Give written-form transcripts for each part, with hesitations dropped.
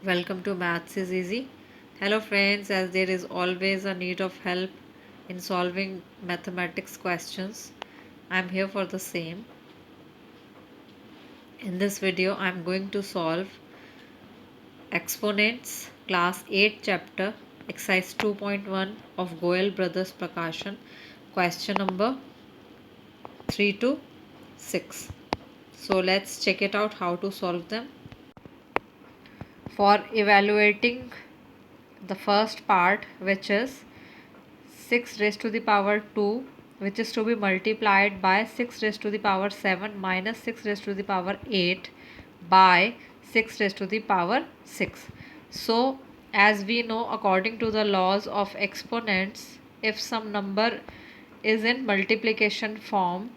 Welcome to Maths is Easy. Hello, friends, as there is always a need of help in solving mathematics questions, I'm here for the same. In this video, I'm going to solve Exponents, Class 8 Chapter, Exercise 2.1 of Goel Brothers Prakashan, question number 3 to 6. So, let's check it out how to solve them. For evaluating the first part, which is 6 raised to the power 2, which is to be multiplied by 6 raised to the power 7 minus 6 raised to the power 8 by 6 raised to the power 6. So, as we know, according to the laws of exponents, if some number is in multiplication form,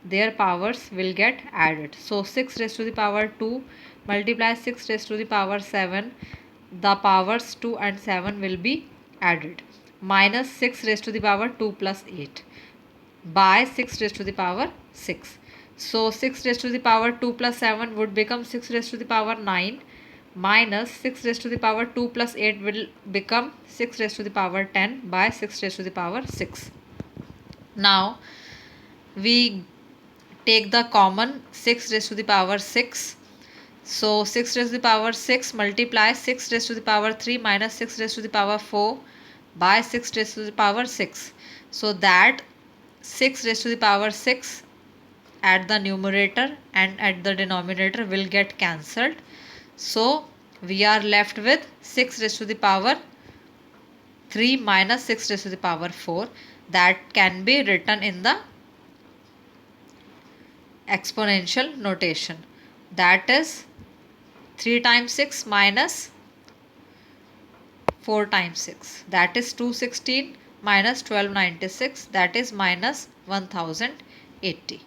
their powers will get added. So 6 raised to the power 2 multiply 6 raised to the power 7, the powers 2 and 7 will be added, minus 6 raised to the power 2 plus 8 by 6 raised to the power 6. So 6 raised to the power 2 plus 7 would become 6 raised to the power 9, minus 6 raised to the power 2 plus 8 will become 6 raised to the power 10 by 6 raised to the power 6. Now we take the common 6 raised to the power 6. So 6 raised to the power 6 multiply 6 raised to the power 3 minus 6 raised to the power 4 by 6 raised to the power 6. So that 6 raised to the power 6 at the numerator and at the denominator will get cancelled. So we are left with 6 raised to the power 3 minus 6 raised to the power 4, that can be written in the exponential notation. That is 3 times 6 minus 4 times 6. That is 216 minus 1296. That is minus 1080.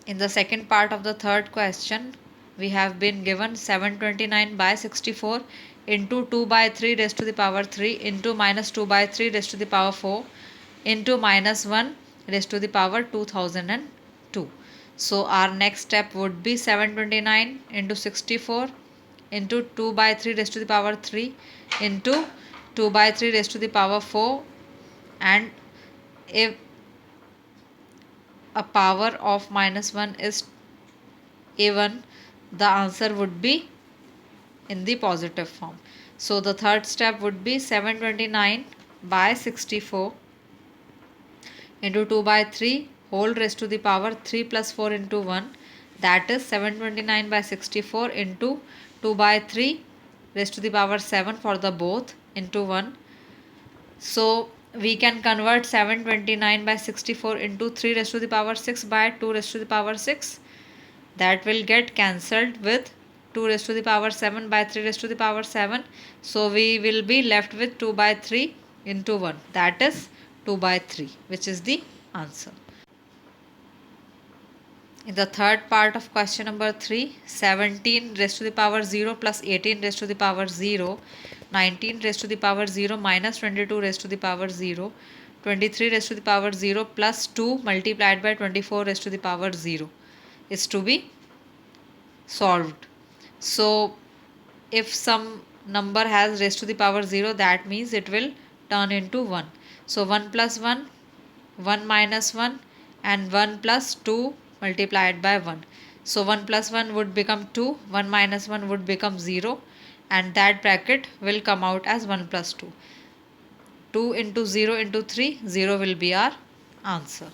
In the second part of the third question, we have been given 729 by 64 into 2 by 3 raised to the power 3 into minus 2 by 3 raised to the power 4 into minus 1 raised to the power 2002. So our next step would be 729 into 64 into 2 by 3 raised to the power 3 into 2 by 3 raised to the power 4, and if a power of minus 1 is a1, the answer would be in the positive form. So the third step would be 729 by 64 into 2 by 3 whole raised to the power 3 plus 4 into 1, that is 729 by 64 into 2 by 3 raised to the power 7 for the both into 1. So we can convert 729 by 64 into 3 raised to the power 6 by 2 raised to the power 6. That will get cancelled with 2 raised to the power 7 by 3 raised to the power 7. So we will be left with 2 by 3 into 1. That is 2 by 3, which is the answer. In the third part of question number 3, 17 raised to the power 0 plus 18 raised to the power 0, 19 raised to the power 0 minus 22 raised to the power 0, 23 raised to the power 0 plus 2 multiplied by 24 raised to the power 0 is to be solved. So if some number has raised to the power 0, that means it will turn into 1. So 1 plus 1, 1 minus 1, and 1 plus 2 multiplied by 1. So 1 plus 1 would become 2, 1 minus 1 would become 0, and that bracket will come out as 1 plus 2. 2 into 0 into 3, 0 will be our answer.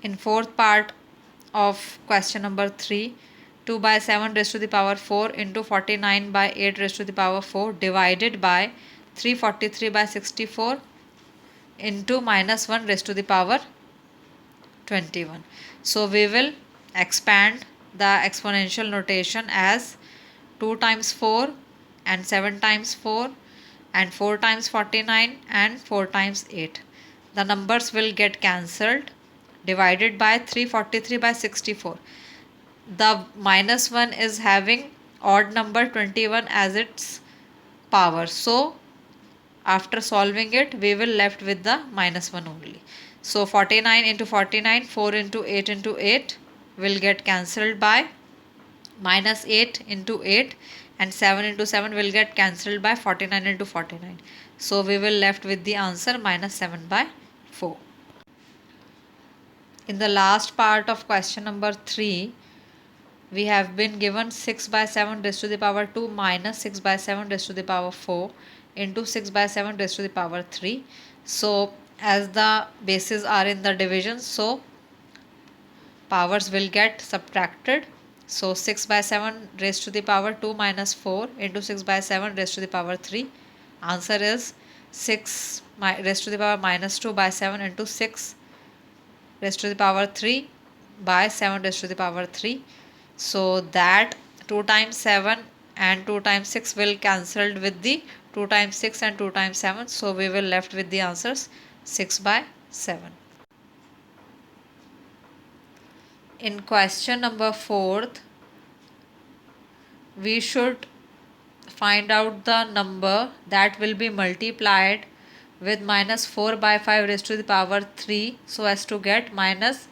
In fourth part of question number 3, 2 by 7 raised to the power 4 into 49 by 8 raised to the power 4 divided by 343 by 64 into minus 1 raised to the power 21. So we will expand the exponential notation as 2 times 4 and 7 times 4 and 4 times 49 and 4 times 8. The numbers will get cancelled, divided by 343 by 64. The minus 1 is having odd number 21 as its power. So after solving it, we will left with the minus 1 only. So 49 into 49, 4 into 8 into 8 will get cancelled by minus 8 into 8, and 7 into 7 will get cancelled by 49 into 49. So we will left with the answer minus 7 by 4. In the last part of question number 3, we have been given 6 by 7 raised to the power 2 minus 6 by 7 raised to the power 4 into 6 by 7 raised to the power 3. So as the bases are in the division, so powers will get subtracted. So 6 by 7 raised to the power 2 minus 4 into 6 by 7 raised to the power 3. Answer is 6 raised to the power minus 2 by 7 into 6 raised to the power 3 by 7 raised to the power 3. So that 2 times 7 and 2 times 6 will cancelled with the 2 times 6 and 2 times 7. So we will left with the answers 6 by 7. In question number 4, we should find out the number that will be multiplied with minus 4 by 5 raised to the power 3 so as to get minus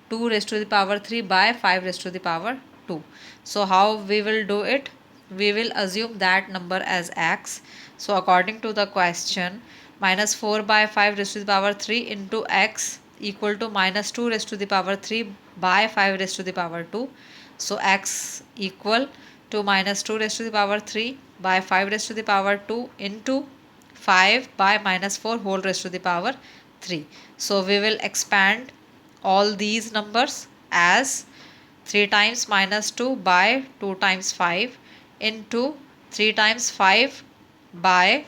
2 raised to the power 3 by 5 raised to the power 2. So how we will do it? We will assume that number as x. So according to the question, minus 4 by 5 raised to the power 3 into x equal to minus 2 raised to the power 3 by 5 raised to the power 2. So x equal to minus 2 raised to the power 3 by 5 raised to the power 2 into 5 by minus 4 whole raised to the power 3. So we will expand all these numbers as 3 times minus 2 by 2 times 5 into 3 times 5 by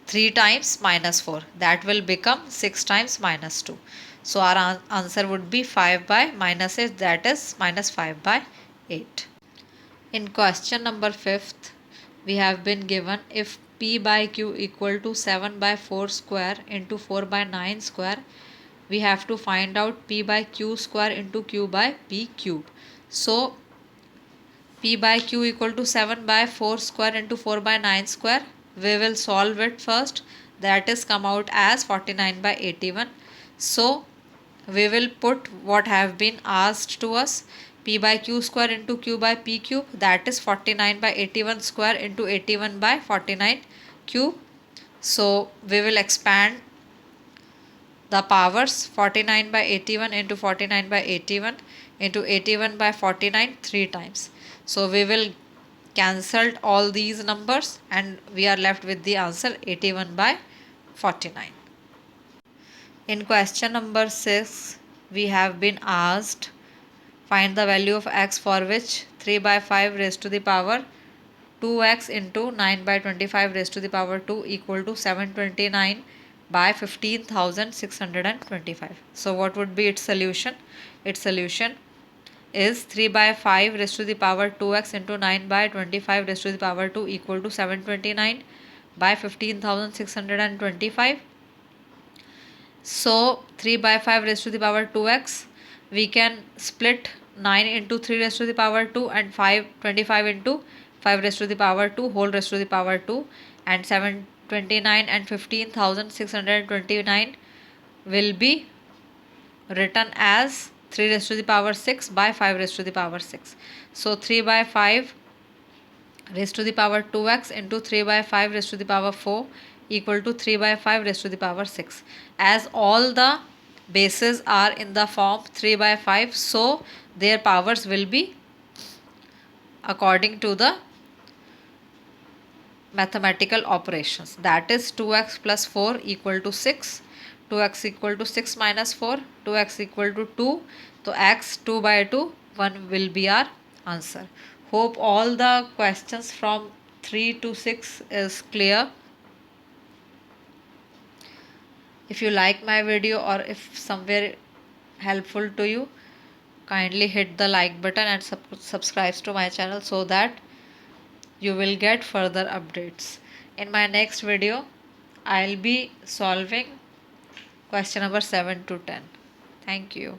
3 times minus 4. That will become 6 times minus 2. So our answer would be 5 by minus 8, that is minus 5 by 8. In question number 5th, we have been given if p by q equal to 7 by 4 square into 4 by 9 square, we have to find out p by q square into q by p cube. So p by q equal to 7 by 4 square into 4 by 9 square. We will solve it first. That is come out as 49 by 81. So we will put what have been asked to us. P by q square into q by p cube, that is 49 by 81 square into 81 by 49 cube. So we will expand the powers 49 by 81 into 49 by 81 into 81 by 49 3 times. So we will cancel all these numbers and we are left with the answer 81 by 49. In question number 6, we have been asked find the value of x for which 3 by 5 raised to the power 2x into 9 by 25 raised to the power 2 equal to 729 by 15,625. So what would be its solution? Its solution is 3 by 5 raised to the power 2x into 9 by 25 raised to the power 2 equal to 729 by 15,625. So 3 by 5 raised to the power 2x, we can split 9 into 3 raised to the power 2 and 25 into 5 raised to the power 2 whole raised to the power 2, and 729 and 15,629 will be written as 3 raised to the power 6 by 5 raised to the power 6. So 3 by 5 raised to the power 2x into 3 by 5 raised to the power 4 equal to 3 by 5 raised to the power 6. As all the bases are in the form 3 by 5, so their powers will be according to the mathematical operations. That is 2x plus 4 equal to 6. 2x equal to 6 minus 4. 2x equal to 2. So x 2 by 2, 1 will be our answer. Hope all the questions from 3 to 6 is clear. If you like my video or if somewhere helpful to you, kindly hit the like button and subscribe to my channel so that you will get further updates. In my next video, I'll be solving question number 7 to 10. Thank you.